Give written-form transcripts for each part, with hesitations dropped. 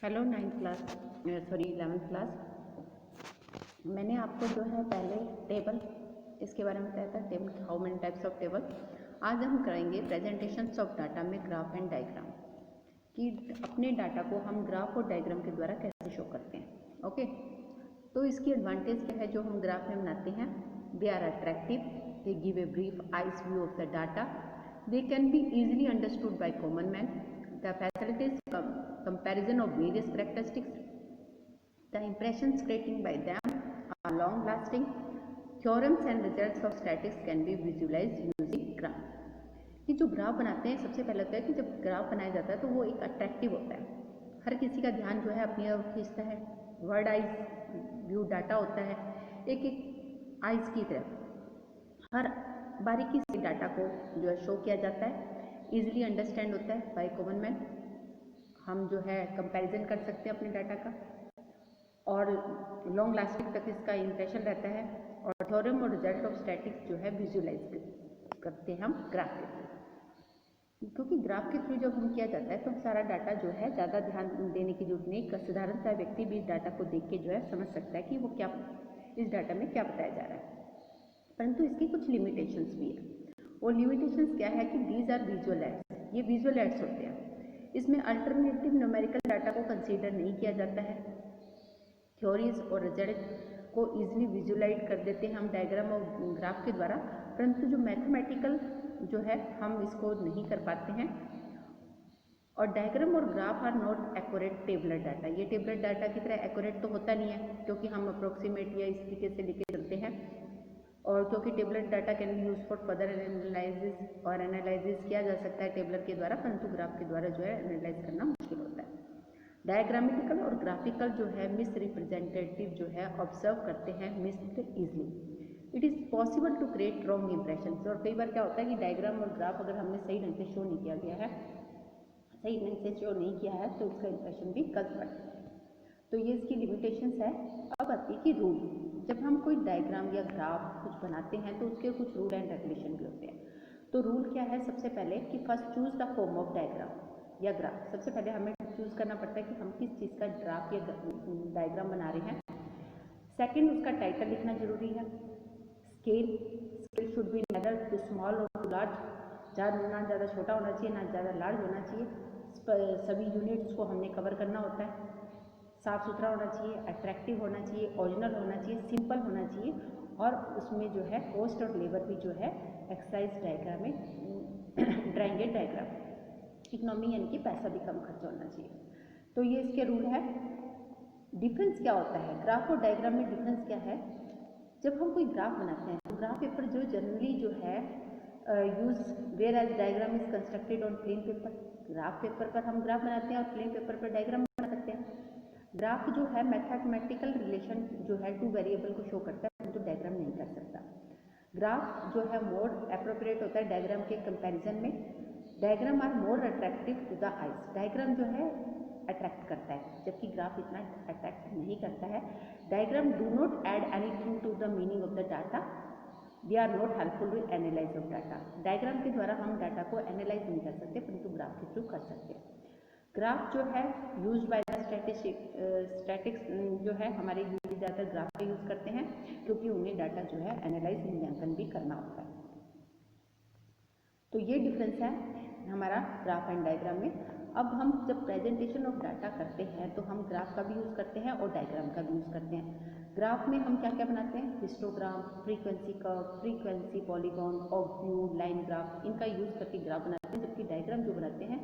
Hello 9th class sorry 11th class. मैंने आपको जो है पहले टेबल इसके बारे में बताया था, table how many types of table. आज हम करेंगे प्रेजेंटेशंस ऑफ डाटा में ग्राफ एंड डायग्राम, कि अपने डाटा को हम ग्राफ और डायग्राम के द्वारा कैसे शो करते हैं। ओके, तो इसकी एडवांटेज क्या है जो हम ग्राफ में बनाते हैं? They are attractive, they give a brief eye's view of the data, they can be easily understood by common man, the facilities comparison of various characteristics, the impressions created by them are long lasting, theorems and results of statistics can be visualized using graph। कि जो graph बनाते हैं, सबसे पहले होता है कि जब ग्राफ बनाया जाता है तो वो एक अट्रैक्टिव होता है, हर किसी का ध्यान जो है अपनी ओर खींचता है। वर्ड आइज व्यू डाटा होता है, एक एक आइज की तरह हर बारीकी से डाटा को जो है शो किया जाता है, इजीली अंडरस्टैंड होता है बाय कॉमन मैन। हम जो है कंपैरिजन कर सकते हैं अपने डाटा का, और लॉन्ग लास्टिंग तक इसका इंप्रेशन रहता है, और थ्योरम और रिजल्ट ऑफ स्टैटिक्स जो है विजुअलाइज करते हैं हम ग्राफ के थ्रू। क्योंकि ग्राफ के थ्रू जब हम किया जाता है तो सारा डाटा जो है ज़्यादा ध्यान देने की जरूरत नहीं, एक साधारण सा व्यक्ति भी इस डाटा को देख के जो है समझ सकता है कि वो क्या इस डाटा में क्या बताया जा रहा है। परंतु इसकी कुछ लिमिटेशंस भी है, और लिमिटेशंस क्या है कि दीज आर विजुअल एड्स, ये विजुअल एड्स होते हैं, इसमें अल्टरनेटिव न्यूमेरिकल डाटा को कंसीडर नहीं किया जाता है। थ्योरीज और रिजल्ट को इजीली विजुअलाइज कर देते हैं हम डायग्राम और ग्राफ के द्वारा, परंतु जो मैथमेटिकल जो है हम इसको नहीं कर पाते हैं। और डायग्राम और graph are not accurate tabular data, ये टेबलर डाटा की तरह एक्यूरेट तो होता नहीं है, क्योंकि हम अप्रोक्सीमेट या इस तरीके से लेके चलते हैं, और क्योंकि tabular data can be use for further analysis, और एनालिसिस किया जा सकता है टेबलर के द्वारा, परंतु ग्राफ के द्वारा जो है एनालाइज करना मुश्किल होता है। डायग्रामेटिकल और ग्राफिकल जो है मिस रिप्रेजेंटेटिव जो है ऑब्जर्व करते हैं missed easily, it is possible to create wrong impression. और कई बार क्या होता है कि डायग्राम और ग्राफ अगर हमने सही ढंग से शो नहीं किया गया है, सही ढंग से शो नहीं किया है, तो उसका इंप्रेशन भी गलत पड़ता है। तो ये इसकी लिमिटेशंस है। अब आती है कि रूल, जब हम कोई डायग्राम या ग्राफ कुछ बनाते हैं तो उसके कुछ रूल एंड रेगुलेशन भी होते हैं। तो रूल क्या है? सबसे पहले कि first choose the form of diagram या ग्राफ। सबसे पहले हमें चूज करना पड़ता है कि हम किस चीज़ का ग्राफ या डायग्राम बना रहे हैं। सेकंड, उसका टाइटल लिखना जरूरी है। Scale should be neither too small और टू लार्ज, ना ज़्यादा छोटा होना चाहिए ना ज़्यादा लार्ज होना चाहिए। सभी यूनिट्स को हमने कवर करना होता है। साफ़ सुथरा होना चाहिए, अट्रैक्टिव होना चाहिए, ओरिजिनल होना चाहिए, सिंपल होना चाहिए, और उसमें जो है कॉस्ट और लेबर भी जो है एक्सरसाइज डायग्राम में ड्राइंग डायग्राम इकोनॉमी यानी कि पैसा भी कम खर्च होना चाहिए। तो ये इसके रूल है। डिफरेंस क्या होता है ग्राफ और डायग्राम में? डिफरेंस क्या है? जब हम कोई ग्राफ बनाते हैं तो ग्राफ पेपर जो जनरली जो है use, whereas diagram is constructed on plain paper. Graph paper पर हम ग्राफ बनाते हैं और प्लेन पेपर पर डायग्राम बना सकते हैं। ग्राफ जो है मैथमेटिकल रिलेशन जो है टू वेरिएबल को शो करता है, तो डायग्राम नहीं कर सकता। ग्राफ जो है मोर एप्रोप्रिएट होता है डायग्राम के कंपैरिजन में। Diagram are more attractive to the eyes, diagram जो है अट्रैक्ट करता है, जबकि ग्राफ इतना अट्रैक्ट नहीं करता है। Diagram do not add anything to the meaning of the data, they are not helpful to analyse of data. Diagram के द्वारा हम डाटा को एनालाइज नहीं कर सकते, परंतु ग्राफ के थ्रू कर सकते हैं। ग्राफ जो है यूज बाय द स्टैटिक्स जो है हमारे यूज ज़्यादातर ग्राफ का यूज़ करते हैं, क्योंकि उन्हें डाटा जो है एनालाइज मूल्यांकन भी करना होता है। तो ये डिफरेंस है हमारा ग्राफ एंड डायग्राम में। अब हम जब प्रेजेंटेशन ऑफ डाटा करते हैं तो हम ग्राफ का भी यूज़ करते हैं और डायग्राम का भी यूज़ करते हैं। ग्राफ में हम क्या क्या बनाते हैं? Histogram, frequency curve, frequency polygon, ogive, line graph, इनका यूज़ करके ग्राफ बनाते हैं। जबकि डायग्राम जो बनाते हैं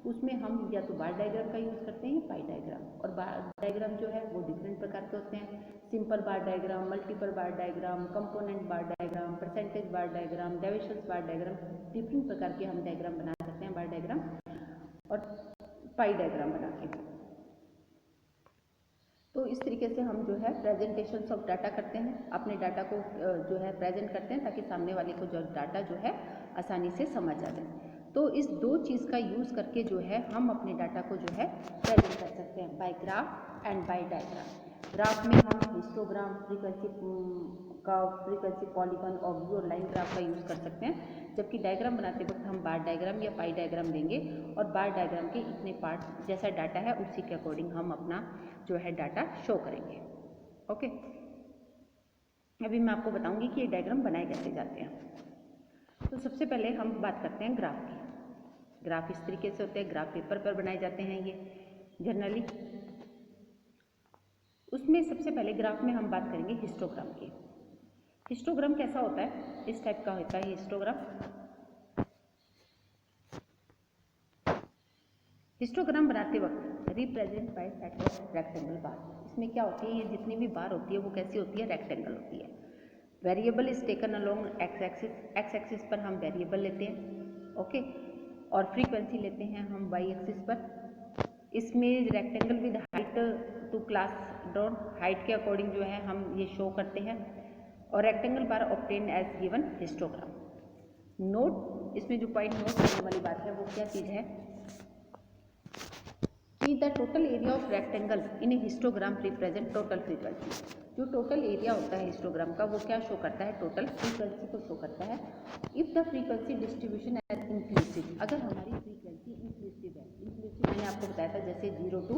उसमें हम या तो बार डायग्राम का यूज़ करते हैं या पाई डायग्राम। और बार डायग्राम जो है वो डिफरेंट प्रकार के होते हैं। सिंपल बार डायग्राम, मल्टीपल बार डायग्राम, कंपोनेंट बार डायग्राम, परसेंटेज बार डायग्राम, डेविएशंस बार डायग्राम, डिफरेंट प्रकार के हम डायग्राम बना सकते हैं, बार डायग्राम और पाई डायग्राम बना के। तो इस तरीके से हम जो है प्रेजेंटेशन ऑफ डाटा करते हैं, अपने डाटा को जो है प्रेजेंट करते हैं, ताकि सामने वाले को जो डाटा जो है आसानी से समझ आ जाए। तो इस दो चीज़ का यूज़ करके जो है हम अपने डाटा को जो है प्रेजेंट कर सकते हैं, by graph and by diagram. Graph में हम histogram, frequency curve, frequency polygon, ogive और लाइन ग्राफ का यूज़ कर सकते हैं, जबकि डायग्राम बनाते वक्त हम बार डायग्राम या पाई डायग्राम लेंगे और बार डायग्राम के इतने पार्ट जैसा डाटा है उसी के अकॉर्डिंग हम अपना जो है डाटा शो करेंगे। ओके, अभी मैं आपको बताऊंगी कि ये डायग्राम बनाए कैसे जाते हैं। तो सबसे पहले हम बात करते हैं ग्राफ की। ग्राफ इस तरीके से होते हैं, ग्राफ पेपर पर बनाए जाते हैं ये जनरली। उसमें सबसे पहले ग्राफ में हम बात करेंगे हिस्टोग्राम की। हिस्टोग्राम कैसा होता है, इस टाइप का होता है हिस्टोग्राम। हिस्टोग्राम बनाते वक्त represent by set of rectangle bar. इसमें क्या होती है, ये जितनी भी बार होती है वो कैसी होती है, रेक्टेंगल होती है। Variable is taken along x axis, x axis पर हम वेरिएबल लेते हैं, ओके, और फ्रीक्वेंसी लेते हैं हम वाई एक्सिस पर। इसमें rectangle with height to class drawn, height के अकॉर्डिंग जो है हम ये शो करते हैं, और rectangle bar obtain as given histogram. Note, इसमें जो पॉइंट नोट करने वाली बात है वो क्या चीज़ है कि the total area of rectangle in A histogram represent total frequency. जो टोटल एरिया होता है हिस्टोग्राम का वो क्या शो करता है, टोटल फ्रीक्वेंसी को शो करता है। If the frequency distribution is inclusive, अगर हमारी फ्रीक्वेंसी इंक्लूसिव है, इंक्लूसिव मैंने आपको बताया था जैसे 0 to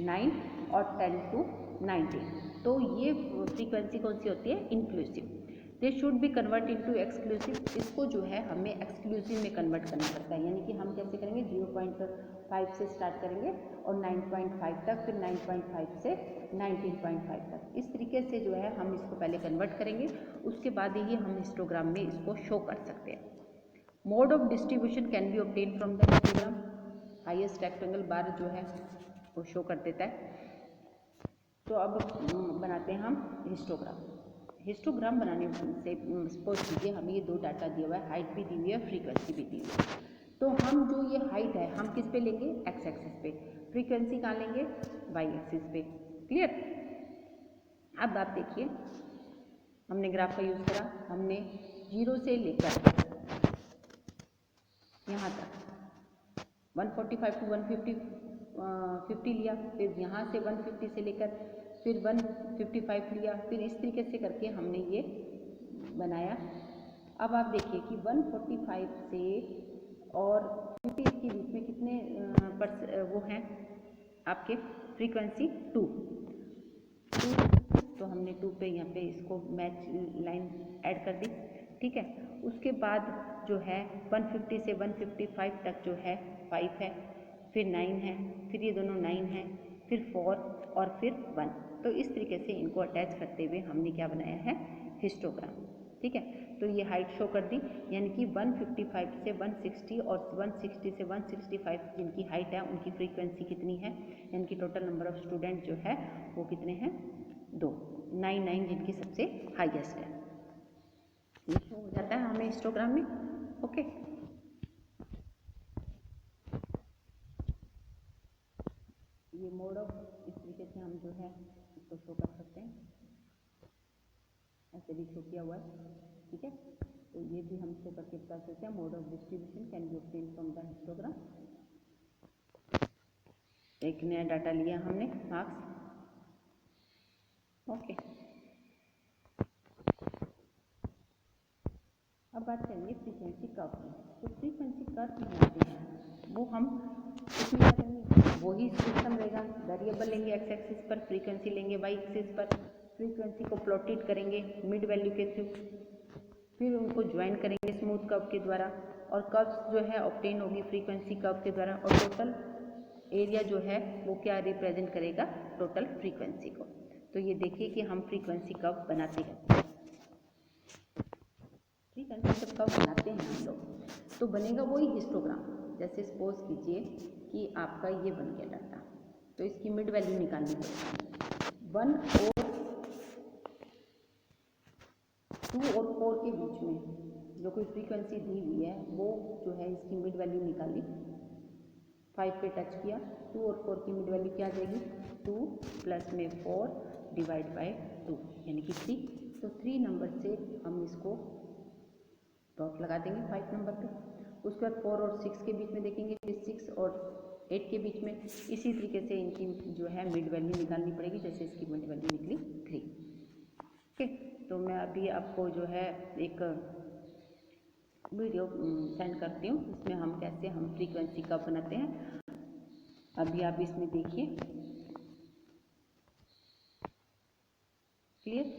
9 और 10 to 19, तो ये फ्रीक्वेंसी कौन सी होती है, inclusive. They should be convert into exclusive, इसको जो है हमें एक्सक्लूसिव में कन्वर्ट करना पड़ता है। यानी कि हम कैसे करेंगे, 0.5 से स्टार्ट करेंगे और 9.5 तक, फिर 9.5 से 19.5 तक, इस तरीके से जो है हम इसको पहले कन्वर्ट करेंगे, उसके बाद ही हम हिस्टोग्राम में इसको शो कर सकते हैं। Mode of distribution can be obtain from the histogram, highest rectangle bar जो है वो शो कर देता है। तो अब बनाते हैं हम हिस्टोग्राम। हिस्टोग्राम बनाने से सपोज कीजिए हमें ये दो डाटा दिया हुआ है, हाइट भी दी हुई है, फ्रीक्वेंसी भी दी हुई है। तो हम जो ये हाइट है हम किस पे लेंगे, एक्स एक्सिस पे, फ्रीक्वेंसी कहाँ लेंगे, वाई एक्सिस पे। क्लियर। अब आप देखिए हमने ग्राफ का यूज़ करा, हमने 0 से लेकर यहाँ तक 145 to 150 लिया, फिर यहाँ से 150 से लेकर फिर 155 लिया, फिर इस तरीके से करके हमने ये बनाया। अब आप देखिए कि 145 से और 50 के बीच में कितने वो हैं आपके फ्रीक्वेंसी 2, तो हमने 2 पे यहाँ पे इसको मैच लाइन ऐड कर दी, ठीक है। उसके बाद जो है 150 से 155 तक जो है 5 है, फिर 9 है, फिर ये दोनों 9 हैं, फिर 4 और फिर 1। तो इस तरीके से इनको अटैच करते हुए हमने क्या बनाया है, हिस्टोग्राम, ठीक है। तो ये हाइट शो कर दी, यानी कि 155 से 160 और 160 से 165 जिनकी हाइट है उनकी फ्रीक्वेंसी कितनी है, यानी कि टोटल नंबर ऑफ स्टूडेंट जो है वो कितने हैं, 2, 9 जिनकी सबसे हाईएस्ट है। ये शो हो जाता है हमें हिस्टोग्राम में, ओके। ये मोड ऑफ, इस तरीके से हम जो है इसको शो कर सकते हैं, ऐसे भी शो किया हुआ है, ठीक है। तो ये भी हम शो करके बता सकते हैं, mode of distribution can be obtain from the histogram. एक नया डाटा लिया हमने, मार्क्स, ओके। अब बात करेंगे फ्रीक्वेंसी कर्व की। तो फ्रीक्वेंसी कर्व बनाते हैं वो हम इसमें क्या करेंगे, वही सिस्टम रहेगा, वेरिएबल लेंगे एक्स एक्सिस पर, फ्रीक्वेंसी लेंगे वाई एक्सिस पर, फ्रीक्वेंसी को प्लॉटेड करेंगे मिड वैल्यू के थ्रू, फिर उनको ज्वाइन करेंगे स्मूथ कर्व के द्वारा, और कर्व्स जो है ऑब्टेन होगी फ्रीक्वेंसी कर्व के द्वारा, और टोटल एरिया जो है वो क्या रिप्रेजेंट करेगा, टोटल फ्रीक्वेंसी को। तो ये देखिए कि हम फ्रीक्वेंसी कर्व बनाते हैं, फ्रीक्वेंसी जब कर्व बनाते हैं हम लोग तो बनेगा वही हिस्टोग्राम। जैसे सपोज कीजिए कि आपका ये बन गया डाटा, तो इसकी मिड वैल्यू निकालनी पड़ेगी, 1 और 2 और 4 के बीच में जो कोई फ्रीक्वेंसी दी हुई है वो जो है इसकी मिड वैल्यू निकाली, 5 पे टच किया, 2 और 4 की मिड वैल्यू क्या आ जाएगी, 2 प्लस में 4 डिवाइड बाय 2 यानी कि 3। तो 3 नंबर से हम इसको डॉट लगा देंगे 5 नंबर पे। उसके बाद 4 और 6 के बीच में देखेंगे, फिर 6 और 8 के बीच में, इसी तरीके से इनकी जो है मिड वैल्यू निकालनी पड़ेगी, जैसे इसकी मिड वैल्यू निकली 3, ओके। तो मैं अभी आपको जो है एक वीडियो सेंड करती हूँ, इसमें हम कैसे हम फ्रीक्वेंसी कर्व बनाते हैं। अभी आप इसमें देखिए, क्लियर।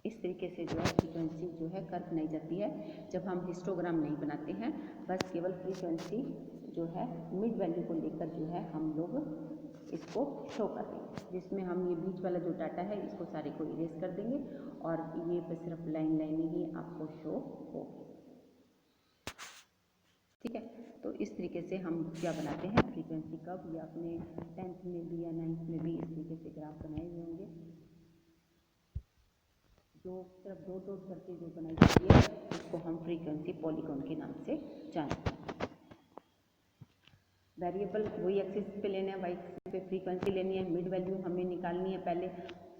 इस तरीके से जो है फ्रीक्वेंसी जो है कर्व बनाई जाती है जब हम हिस्टोग्राम नहीं बनाते हैं, बस केवल फ्रीक्वेंसी जो है मिड वैल्यू को लेकर जो है हम लोग इसको शो कर देंगे, जिसमें हम ये बीच वाला जो डाटा है इसको सारे को इरेज कर देंगे और ये पे सिर्फ लाइन ही आपको शो होगी। ठीक है, तो इस तरीके से हम क्या बनाते हैं फ्रीक्वेंसी कर्व। ये आपने 10th में भी या 9th में भी इस तरीके से ग्राफ बनाए हुए होंगे, जो सिर्फ डॉट डॉट करके जो बनाई जाती है उसको हम फ्रीक्वेंसी पॉलीगॉन के नाम से जानते हैं। वेरिएबल वही एक्सिस पे लेना है, वाई एक्सिस पे फ्रीक्वेंसी लेनी है, मिड वैल्यू हमें निकालनी है। पहले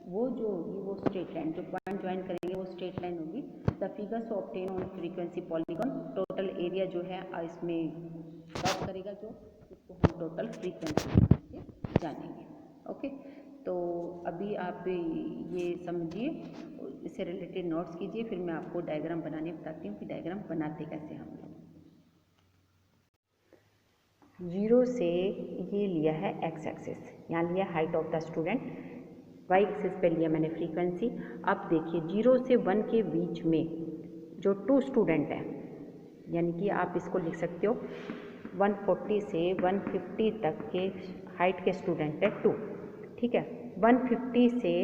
वो जो होगी वो स्ट्रेट लाइन, जो पॉइंट ज्वाइन करेंगे वो स्ट्रेट लाइन होगी। The figures obtain on frequency polygon, total area जो है इसमें कवर करेगा, जो इसको हम टोटल फ्रीक्वेंसी से जानेंगे। ओके, तो अभी आप ये समझिए, इससे रिलेटेड नोट्स कीजिए, फिर मैं आपको डायग्राम बनाने बताती हूँ कि डायग्राम बनाते कैसे हम लोग। 0 से ये लिया है एक्स एक्सिस, यहाँ लिया height of the student, Y axis पे लिया मैंने फ्रीक्वेंसी। अब देखिए 0 से 1 के बीच में जो 2 स्टूडेंट हैं, यानी कि आप इसको लिख सकते हो 140 से 150 तक के हाइट के स्टूडेंट है 2। ठीक है, 150 से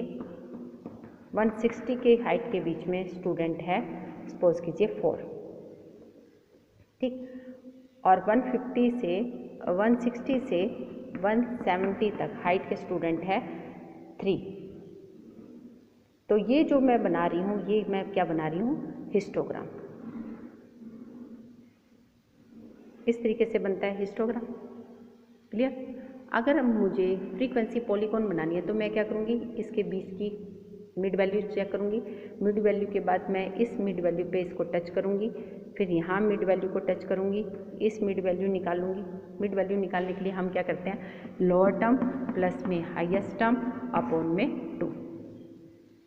160 के हाइट के बीच में स्टूडेंट है सपोज कीजिए 4। ठीक, और 160 से 170 तक हाइट के स्टूडेंट है 3। तो ये जो मैं बना रही हूँ, ये मैं क्या बना रही हूँ हिस्टोग्राम। इस तरीके से बनता है हिस्टोग्राम, क्लियर। अगर मुझे फ्रीक्वेंसी पॉलीगॉन बनानी है तो मैं क्या करूँगी, इसके बीच की मिड वैल्यू चेक करूँगी। मिड वैल्यू के बाद मैं इस मिड वैल्यू पे इसको टच करूँगी, फिर यहाँ मिड वैल्यू को टच करूँगी, इस मिड वैल्यू निकालूंगी। मिड वैल्यू निकालने के लिए हम क्या करते हैं, लोअर टर्म प्लस में हाईएस्ट टर्म अपॉन में 2।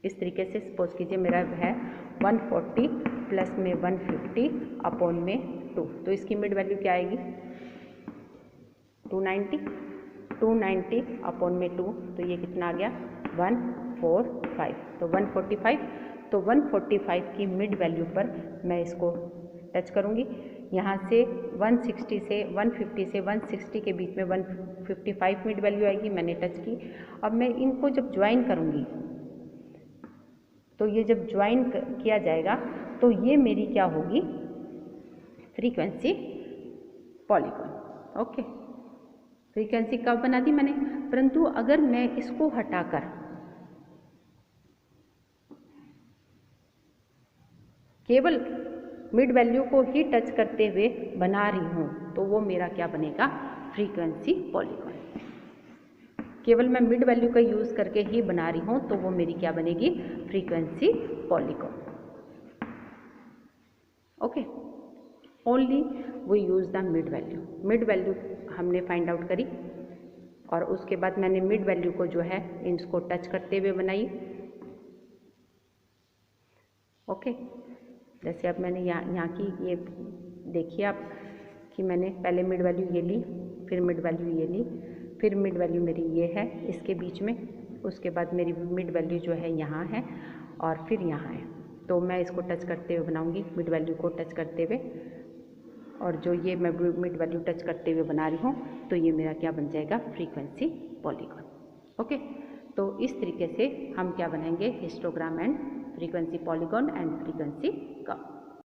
इस तरीके से सपोज कीजिए मेरा है 140 प्लस में 150 अपॉन में 2, तो इसकी मिड वैल्यू क्या आएगी 290 अपॉन में 2, तो ये कितना आ गया 145, तो 145। तो 145 की मिड वैल्यू पर मैं इसको टच करूँगी। यहाँ से 160 से 150 से 160 के बीच में 155 मिड वैल्यू आएगी, मैंने टच की। अब मैं इनको जब ज्वाइन करूँगी तो ये जब ज्वाइन किया जाएगा तो ये मेरी क्या होगी फ्रीक्वेंसी पॉलीगॉन। ओके, फ्रीक्वेंसी कब बना दी मैंने, परंतु अगर मैं इसको हटाकर केवल मिड वैल्यू को ही टच करते हुए बना रही हूँ तो वो मेरा क्या बनेगा फ्रीक्वेंसी पॉलीगॉन। केवल मैं मिड वैल्यू का यूज़ करके ही बना रही हूँ तो वो मेरी क्या बनेगी frequency polygon. Okay, only we use the mid value. Mid value हमने फाइंड आउट करी और उसके बाद मैंने मिड वैल्यू को जो है इसको टच करते हुए बनाई। ओके, जैसे अब मैंने यहाँ की ये देखिए आप कि मैंने पहले मिड वैल्यू ये ली, फिर मिड वैल्यू ये ली, फिर मिड वैल्यू मेरी ये है इसके बीच में, उसके बाद मेरी मिड वैल्यू जो है यहाँ है और फिर यहाँ है। तो मैं इसको टच करते हुए बनाऊँगी, मिड वैल्यू को टच करते हुए, और जो ये मैं मिड वैल्यू टच करते हुए बना रही हूँ तो ये मेरा क्या बन जाएगा फ्रीक्वेंसी पॉलीगॉन। ओके, तो इस तरीके से हम क्या बनाएंगे histogram and frequency polygon and frequency curve.